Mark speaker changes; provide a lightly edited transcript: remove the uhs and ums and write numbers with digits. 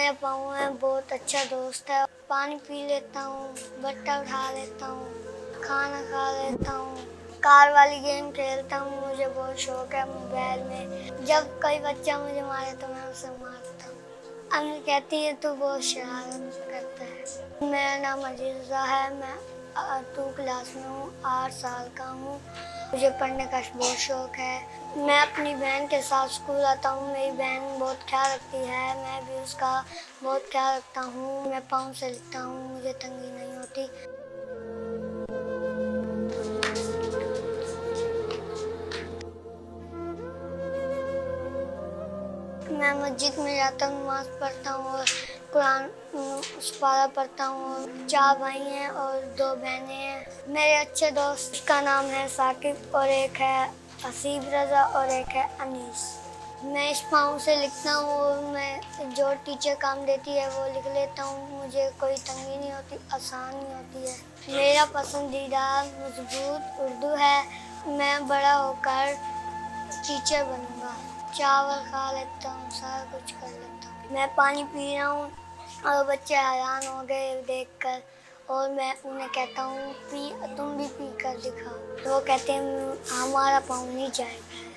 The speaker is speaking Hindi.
Speaker 1: मेरा पाँव है बहुत अच्छा दोस्त है। पानी पी लेता हूँ, बट्टा उठा लेता हूँ, खाना खा लेता हूँ, कार वाली गेम खेलता हूँ। मुझे बहुत शौक है मोबाइल में। जब कोई बच्चा मुझे मारे तो मैं उसे मारता हूँ। अम्मी कहती है तू बहुत शरारत करता है। मेरा नाम अजीज़ा है। मैं 2 क्लास में हूँ, 8 साल का हूँ। मुझे पढ़ने का बहुत शौक है। मैं अपनी बहन के साथ स्कूल आता हूँ। मेरी बहन बहुत ख्याल रखती है, मैं भी उसका बहुत ख्याल रखता हूँ। मैं पाँव से लिखता हूँ, मुझे तंगी नहीं होती। मैं मस्जिद में जाता हूँ, नमाज़ पढ़ता हूँ और कुरान पारा पढ़ता हूँ। 4 भाई हैं और 2 बहनें हैं। मेरे अच्छे दोस्त का नाम है साकिब और एक है हसीब रज़ा और एक है अनीस। मैं इस पाँव से लिखता हूँ और मैं जो टीचर काम देती है वो लिख लेता हूँ। मुझे कोई तंगी नहीं होती, आसानी होती है। मेरा पसंदीदा मज़बूत उर्दू है। मैं बड़ा होकर टीचर बनूंगा। चावल खा लेता हूँ, सारा कुछ कर लेता हूँ। मैं पानी पी रहा हूँ और बच्चे हैरान हो गए देखकर और मैं उन्हें कहता हूँ तुम भी पी कर दिखाओ। तो वो कहते हैं हमारा पाँव नहीं जाएगा।